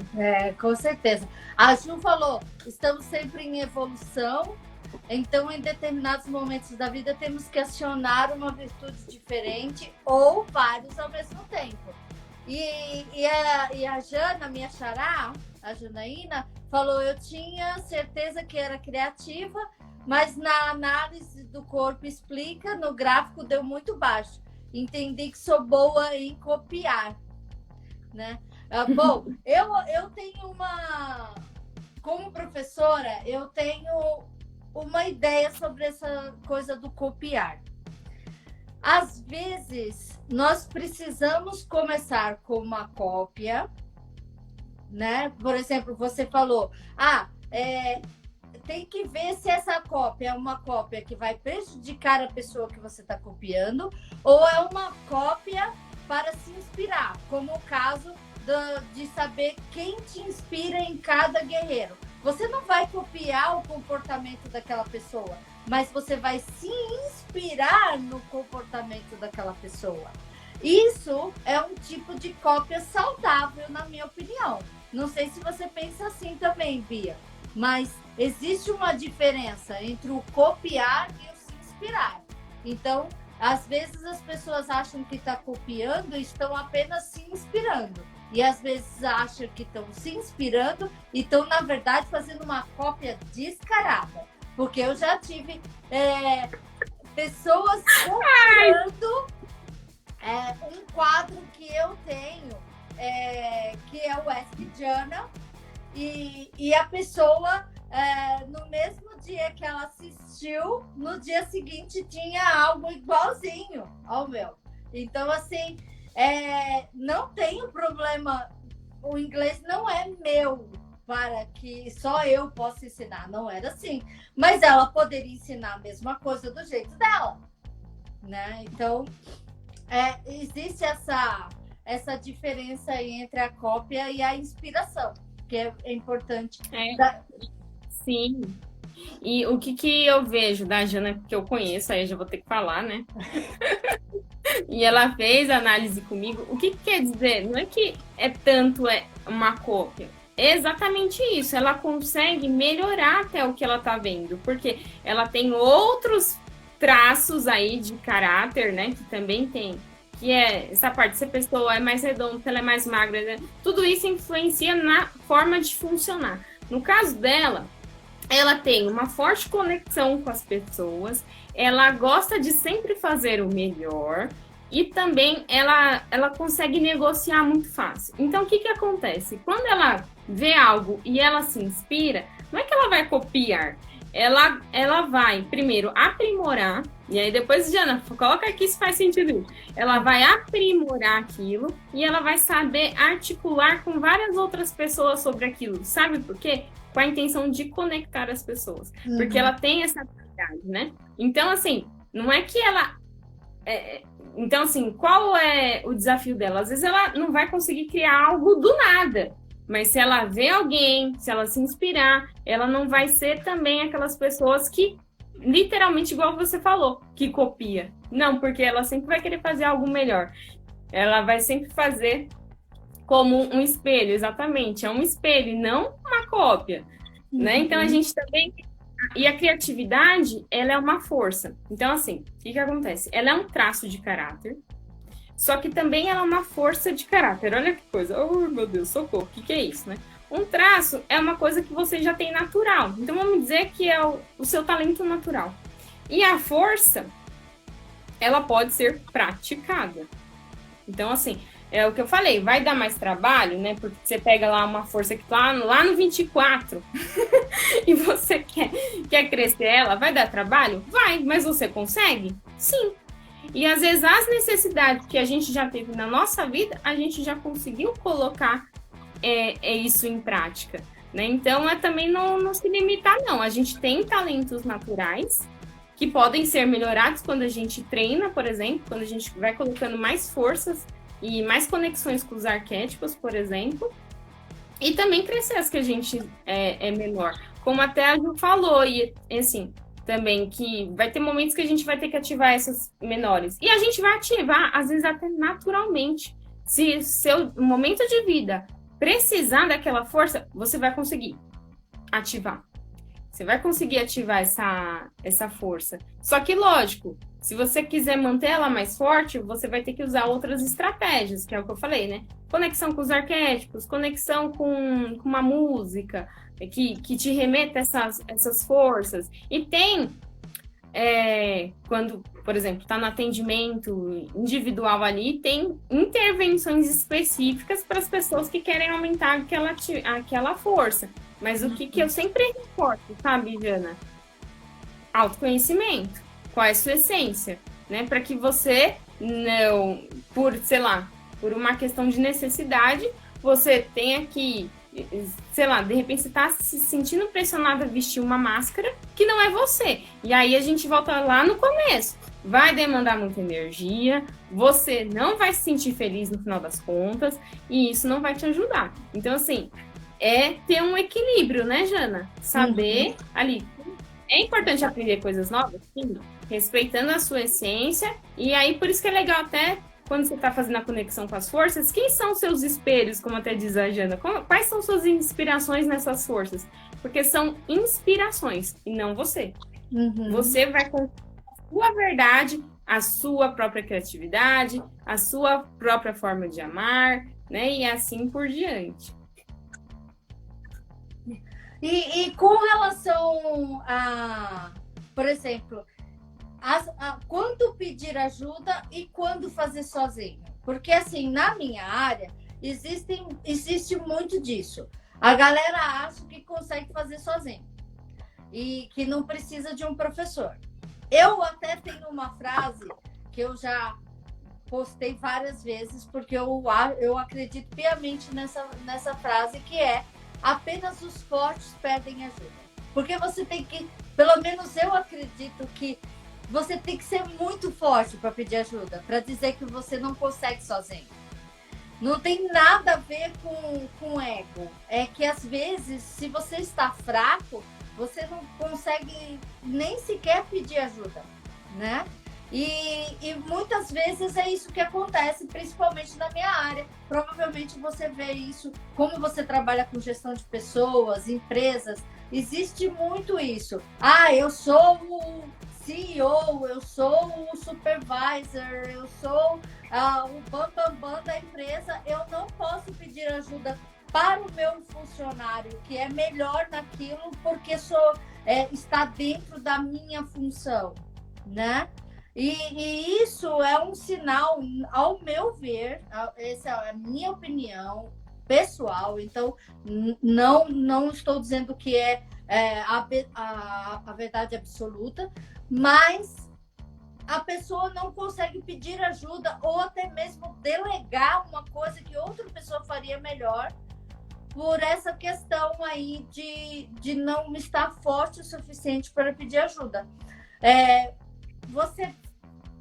Com certeza. A Ju falou, estamos sempre em evolução, então em determinados momentos da vida temos que acionar uma virtude diferente ou vários ao mesmo tempo. E a Jana, minha xará, a Janaína, falou, eu tinha certeza que era criativa, mas na análise do corpo explica, no gráfico deu muito baixo. Entendi que sou boa em copiar, né? Bom, eu tenho uma... Como professora, eu tenho uma ideia sobre essa coisa do copiar. Às vezes, nós precisamos começar com uma cópia, né? Por exemplo, você falou, tem que ver se essa cópia é uma cópia que vai prejudicar a pessoa que você está copiando ou é uma cópia para se inspirar, como o caso de saber quem te inspira em cada guerreiro. Você não vai copiar o comportamento daquela pessoa, mas você vai se inspirar no comportamento daquela pessoa. Isso é um tipo de cópia saudável, na minha opinião. Não sei se você pensa assim também, Bia, mas existe uma diferença entre o copiar e o se inspirar. Então, às vezes as pessoas acham que estão copiando e estão apenas se inspirando. E às vezes acham que estão se inspirando e estão, na verdade, fazendo uma cópia descarada. Porque eu já tive pessoas copiando um quadro que eu tenho, que é o Ask Jana, e a pessoa, no mesmo dia que ela assistiu, no dia seguinte tinha algo igualzinho ao meu. Então, assim, não tem problema, o inglês não é meu para que só eu possa ensinar, não era assim. Mas ela poderia ensinar a mesma coisa do jeito dela, né? Então, existe essa diferença aí entre a cópia e a inspiração, que é importante. Sim. E o que eu vejo da Jana, que eu conheço, aí eu já vou ter que falar, né? E ela fez análise comigo. O que quer dizer? Não é que tanto uma cópia. É exatamente isso. Ela consegue melhorar até o que ela tá vendo. Porque ela tem outros traços aí de caráter, né? Que também tem. que é essa parte, se a pessoa é mais redonda, se ela é mais magra, né? Tudo isso influencia na forma de funcionar. No caso dela, ela tem uma forte conexão com as pessoas, ela gosta de sempre fazer o melhor e também ela consegue negociar muito fácil. Então, o que acontece? Quando ela vê algo e ela se inspira, não é que ela vai copiar, ela vai primeiro aprimorar, e aí depois, Jana, coloca aqui se faz sentido. Ela vai aprimorar aquilo e ela vai saber articular com várias outras pessoas sobre aquilo. Sabe por quê? Com a intenção de conectar as pessoas. Porque ela tem essa habilidade, né? Então, assim, não é que ela... Então, assim, qual é o desafio dela? Às vezes ela não vai conseguir criar algo do nada. Mas se ela vê alguém, se ela se inspirar, ela não vai ser também aquelas pessoas que, literalmente, igual você falou, que copia. Não, porque ela sempre vai querer fazer algo melhor. Ela vai sempre fazer como um espelho, exatamente. É um espelho, não uma cópia. Né? Então, a gente também... E a criatividade, ela é uma força. Então, assim, o que acontece? Ela é um traço de caráter, só que também ela é uma força de caráter. Olha que coisa. Oh, meu Deus, socorro. O que é isso, né? Um traço é uma coisa que você já tem natural. Então, vamos dizer que é o seu talento natural. E a força, ela pode ser praticada. Então, assim, é o que eu falei. Vai dar mais trabalho, né? Porque você pega lá uma força que tá lá no 24 e você quer crescer ela. Vai dar trabalho? Vai. Mas você consegue? Sim. E às vezes as necessidades que a gente já teve na nossa vida, a gente já conseguiu colocar isso em prática, né? Então também não se limitar, não. A gente tem talentos naturais que podem ser melhorados quando a gente treina, por exemplo, quando a gente vai colocando mais forças e mais conexões com os arquétipos, por exemplo, e também crescer as que a gente é menor. Como até a Ju falou, e assim... também, que vai ter momentos que a gente vai ter que ativar essas menores. E a gente vai ativar, às vezes, até naturalmente. Se seu momento de vida precisar daquela força, você vai conseguir ativar. Você vai conseguir ativar essa força. Só que, lógico, se você quiser manter ela mais forte, você vai ter que usar outras estratégias, que é o que eu falei, né? Conexão com os arquétipos, conexão com uma música, que te remeta essas forças. E tem, quando, por exemplo, está no atendimento individual ali, tem intervenções específicas para as pessoas que querem aumentar aquela força. Mas o que eu sempre reforço, sabe, Jana? Autoconhecimento. Qual é a sua essência? Né? Para que você não, por uma questão de necessidade, você tenha que, sei lá, de repente você está se sentindo pressionado a vestir uma máscara que não é você. E aí a gente volta lá no começo. Vai demandar muita energia, você não vai se sentir feliz no final das contas, e isso não vai te ajudar. Então, assim, é ter um equilíbrio, né, Jana? Saber ali. É importante aprender coisas novas, sim, respeitando a sua essência. E aí, por isso que é legal até quando você está fazendo a conexão com as forças, quem são os seus espelhos, como até diz a Jana? Quais são suas inspirações nessas forças? Porque são inspirações e não você. Você vai com a sua verdade, a sua própria criatividade, a sua própria forma de amar, né? E assim por diante. E com relação a, por exemplo, quando pedir ajuda e quando fazer sozinho? Porque, assim, na minha área, existe muito disso. A galera acha que consegue fazer sozinho e que não precisa de um professor. Eu até tenho uma frase que eu já postei várias vezes, porque eu acredito piamente nessa frase, que é: apenas os fortes pedem ajuda. Porque você tem que, pelo menos eu acredito que você tem que ser muito forte para pedir ajuda, para dizer que você não consegue sozinho. Não tem nada a ver com ego. É que às vezes, se você está fraco, você não consegue nem sequer pedir ajuda, né? E muitas vezes é isso que acontece, principalmente na minha área. Provavelmente você vê isso, como você trabalha com gestão de pessoas, empresas, existe muito isso. Eu sou o CEO, eu sou o supervisor, eu sou o bambambam da empresa, eu não posso pedir ajuda para o meu funcionário, que é melhor naquilo, porque está dentro da minha função, né? E isso é um sinal, ao meu ver, essa é a minha opinião pessoal, então não estou dizendo que é a verdade absoluta, mas a pessoa não consegue pedir ajuda ou até mesmo delegar uma coisa que outra pessoa faria melhor por essa questão aí de não estar forte o suficiente para pedir ajuda. Você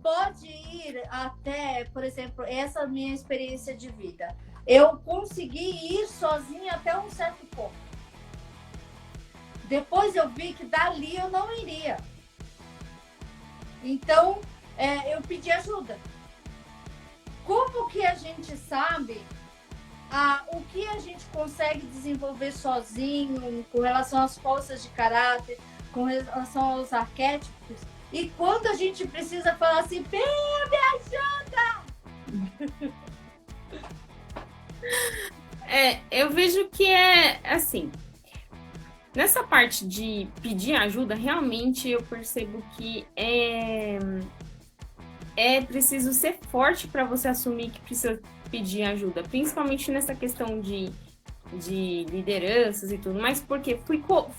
pode ir até, por exemplo, essa minha experiência de vida. Eu consegui ir sozinha até um certo ponto. Depois eu vi que dali eu não iria. Então, eu pedi ajuda. Como que a gente sabe o que a gente consegue desenvolver sozinho com relação às forças de caráter, com relação aos arquétipos? E quando a gente precisa falar assim, Bia, me ajuda! Eu vejo que é assim. Nessa parte de pedir ajuda, realmente eu percebo que é preciso ser forte para você assumir que precisa pedir ajuda, principalmente nessa questão de lideranças e tudo mais, porque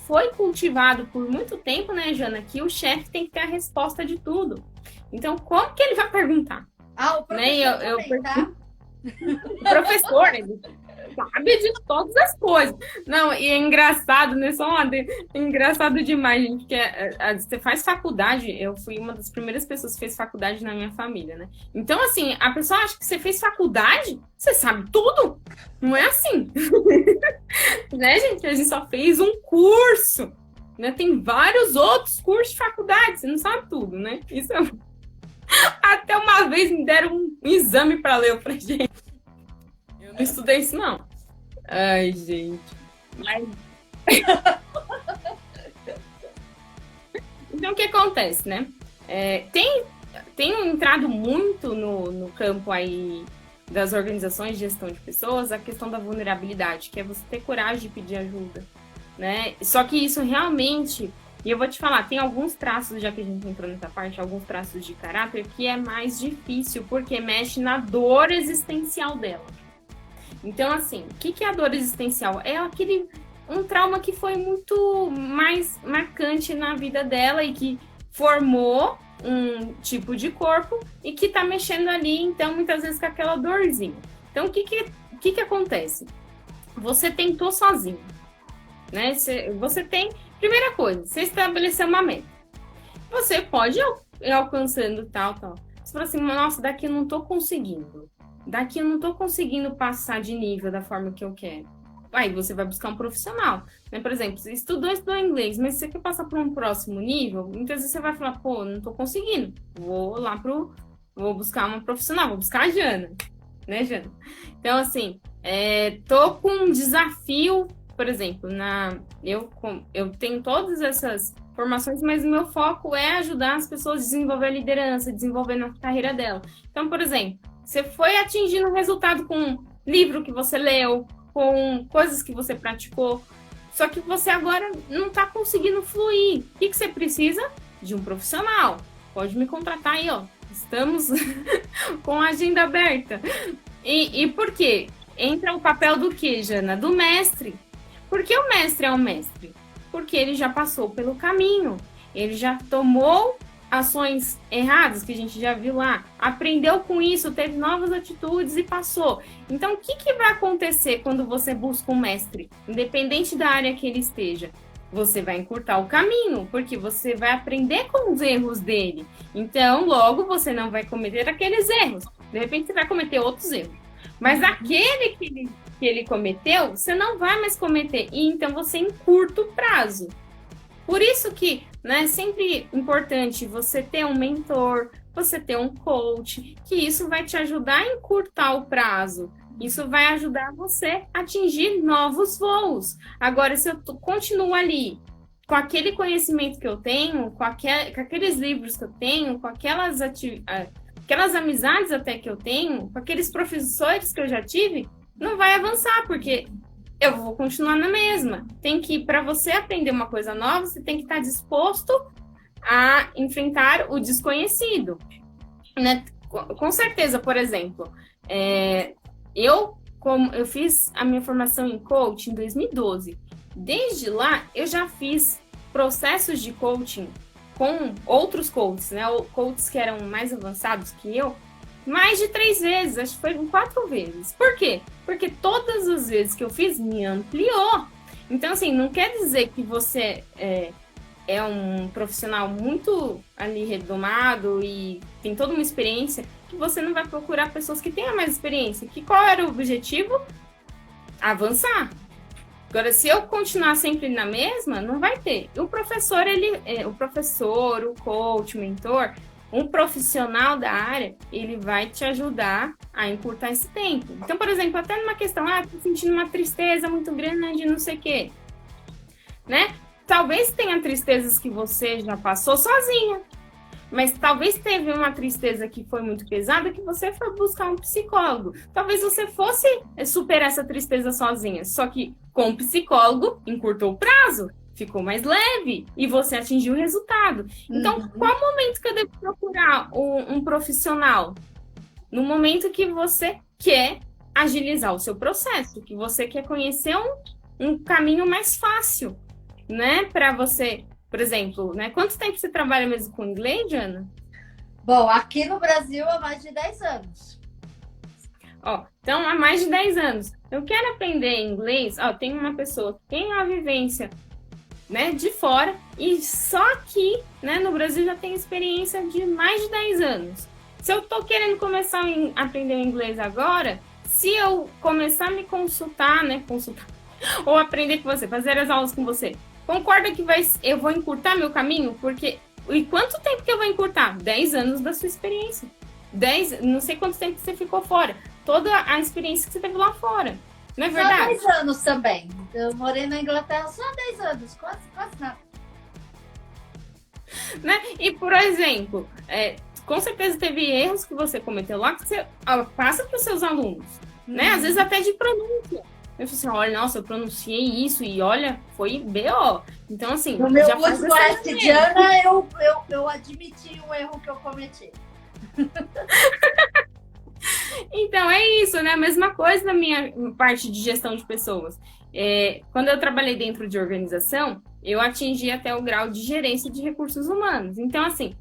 foi cultivado por muito tempo, né, Jana, que o chefe tem que ter a resposta de tudo. Então, como que ele vai perguntar? O professor tá? O professor, ele sabe de todas as coisas. Não, e é engraçado, né? É engraçado demais, gente, que você faz faculdade, eu fui uma das primeiras pessoas que fez faculdade na minha família, né? Então, assim, a pessoa acha que você fez faculdade, você sabe tudo. Não é assim. Né, gente? A gente só fez um curso, né? Tem vários outros cursos de faculdade, você não sabe tudo, né? Isso é... Até uma vez me deram um exame para ler, eu falei, gente, eu não estudei isso, não. Ai, gente. Mas... Então, o que acontece, né? Tem entrado muito no campo aí das organizações de gestão de pessoas a questão da vulnerabilidade, que é você ter coragem de pedir ajuda, né? Só que isso realmente... E eu vou te falar, tem alguns traços, já que a gente entrou nessa parte, alguns traços de caráter que é mais difícil, porque mexe na dor existencial dela. Então, assim, o que é a dor existencial? É um trauma que foi muito mais marcante na vida dela e que formou um tipo de corpo e que tá mexendo ali, então, muitas vezes com aquela dorzinha. Então, o que acontece? Você tentou sozinho, né? Você tem... Primeira coisa, você estabeleceu uma meta. Você pode ir alcançando tal. Você fala assim, nossa, daqui eu não tô conseguindo. Daqui eu não tô conseguindo passar de nível da forma que eu quero. Aí você vai buscar um profissional. Né? Por exemplo, você estudou inglês, mas você quer passar para um próximo nível, muitas vezes você vai falar, pô, não tô conseguindo. Vou buscar uma profissional, vou buscar a Jana. Né, Jana? Então, assim, tô com um desafio. Por exemplo, eu tenho todas essas formações, mas o meu foco é ajudar as pessoas a desenvolver a liderança, desenvolver na carreira dela. Então, por exemplo, você foi atingindo resultado com um livro que você leu, com coisas que você praticou, só que você agora não está conseguindo fluir. O que você precisa? De um profissional. Pode me contratar aí, ó. Estamos com a agenda aberta. E por quê? Entra o papel do quê, Jana? Do mestre. Por que o mestre é o mestre? Porque ele já passou pelo caminho, ele já tomou ações erradas, que a gente já viu lá, aprendeu com isso, teve novas atitudes e passou. Então, o que vai acontecer quando você busca um mestre? Independente da área que ele esteja, você vai encurtar o caminho, porque você vai aprender com os erros dele. Então, logo, você não vai cometer aqueles erros. De repente, você vai cometer outros erros. Mas aquele que ele cometeu, você não vai mais cometer. E então você encurta o prazo. Por isso que, né, é sempre importante você ter um mentor, você ter um coach, que isso vai te ajudar a encurtar o prazo. Isso vai ajudar você a atingir novos voos. Agora, se eu continuo ali com aquele conhecimento que eu tenho, com aqueles livros que eu tenho, com aquelas aquelas amizades até que eu tenho, com aqueles professores que eu já tive, não vai avançar, porque eu vou continuar na mesma. Para você aprender uma coisa nova, você tem que estar disposto a enfrentar o desconhecido, né? Com certeza, por exemplo, eu fiz a minha formação em coaching em 2012. Desde lá, eu já fiz processos de coaching com outros coaches, né? Coaches que eram mais avançados que eu, mais de 3 vezes, acho que foi 4 vezes. Por quê? Porque todas as vezes que eu fiz, me ampliou. Então, assim, não quer dizer que você é um profissional muito ali redomado e tem toda uma experiência, que você não vai procurar pessoas que tenham mais experiência. Que qual era o objetivo? Avançar. Agora, se eu continuar sempre na mesma, não vai ter. O professor, o coach, o mentor, um profissional da área, ele vai te ajudar a encurtar esse tempo. Então, por exemplo, até numa questão, tô sentindo uma tristeza muito grande, não sei o quê, né? Talvez tenha tristezas que você já passou sozinha, mas talvez teve uma tristeza que foi muito pesada que você foi buscar um psicólogo. Talvez você fosse superar essa tristeza sozinha, só que com o psicólogo encurtou o prazo, ficou mais leve e você atingiu o resultado. Então, qual momento que eu devo procurar um profissional? No momento que você quer agilizar o seu processo, que você quer conhecer um caminho mais fácil, né? Para você, por exemplo, né? Quanto tempo você trabalha mesmo com inglês, Diana? Bom, aqui no Brasil há mais de 10 anos. Então, há mais de 10 anos. Eu quero aprender inglês. Tem uma pessoa que tem uma vivência, né, de fora, e só aqui, né, no Brasil já tem experiência de mais de 10 anos. Se eu tô querendo começar a aprender inglês agora, se eu começar a me consultar, ou aprender com você, fazer as aulas com você, concorda que eu vou encurtar meu caminho? Porque, e quanto tempo que eu vou encurtar? 10 anos da sua experiência. Não sei quanto tempo você ficou fora. Toda a experiência que você teve lá fora. Não é verdade? Só 10 anos também. Eu morei na Inglaterra só 10 anos, quase nada. Né? E, por exemplo, com certeza teve erros que você cometeu lá que você passa para os seus alunos. Né? Às vezes até de pronúncia. Eu falei assim, olha, nossa, eu pronunciei isso e olha, foi BO. Então, assim... No meu último Ask Diana, eu admiti um erro que eu cometi. Então, é isso, né? A mesma coisa na minha parte de gestão de pessoas. Quando eu trabalhei dentro de organização, eu atingi até o grau de gerência de recursos humanos. Então, assim,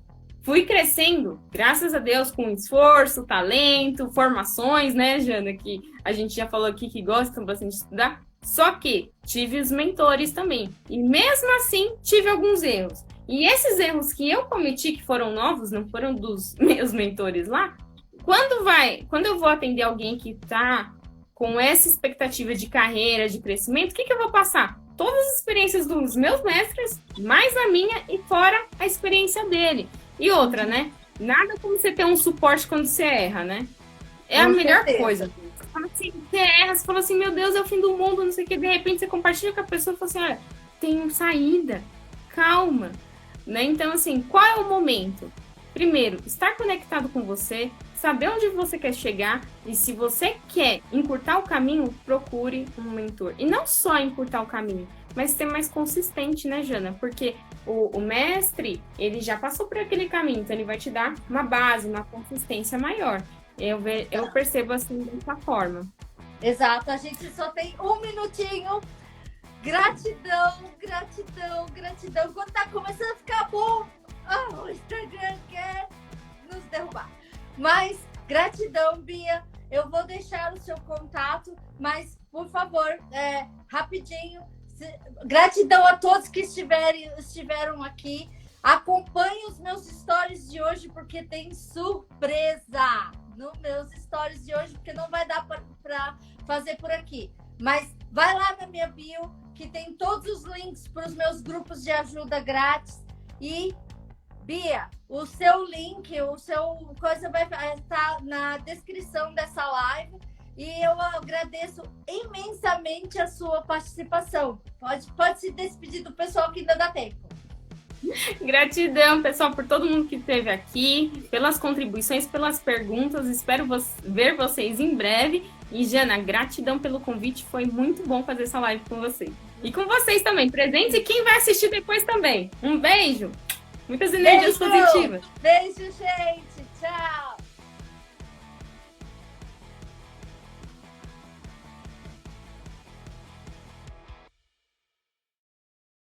fui crescendo, graças a Deus, com esforço, talento, formações, né, Jana? Que a gente já falou aqui que gosta bastante de estudar. Só que tive os mentores também. E mesmo assim, tive alguns erros. E esses erros que eu cometi, que foram novos, não foram dos meus mentores lá, quando eu vou atender alguém que está com essa expectativa de carreira, de crescimento, o que eu vou passar? Todas as experiências dos meus mestres, mais a minha e fora a experiência dele. E outra, né? Nada como você ter um suporte quando você erra, né? É a melhor coisa. Você fala assim, você erra, você fala assim, meu Deus, é o fim do mundo, não sei o que. De repente você compartilha com a pessoa e fala assim, olha, tem saída, calma. Né? Então, assim, qual é o momento? Primeiro, estar conectado com você, saber onde você quer chegar e se você quer encurtar o caminho, procure um mentor. E não só encurtar o caminho, mas ser mais consistente, né, Jana? Porque o mestre, ele já passou por aquele caminho, então ele vai te dar uma base, uma consistência maior. Eu percebo assim dessa forma. Exato, a gente só tem 1 minutinho. Gratidão, gratidão, gratidão. Quando tá começando a ficar bom, o Instagram quer nos derrubar. Mas gratidão, Bia. Eu vou deixar o seu contato, mas por favor, rapidinho. Gratidão a todos que estiveram aqui. Acompanhe os meus stories de hoje, porque tem surpresa nos meus stories de hoje, porque não vai dar para fazer por aqui. Mas vai lá na minha bio, que tem todos os links para os meus grupos de ajuda grátis. E, Bia, o seu link, o seu coisa vai estar na descrição dessa live. E eu agradeço imensamente a sua participação. Pode se despedir do pessoal que ainda dá tempo. Gratidão, pessoal, por todo mundo que esteve aqui, pelas contribuições, pelas perguntas. Espero ver vocês em breve. E, Jana, gratidão pelo convite. Foi muito bom fazer essa live com vocês. E com vocês também, presentes, e quem vai assistir depois também. Um beijo. Muitas energias positivas. Beijo, gente. Tchau.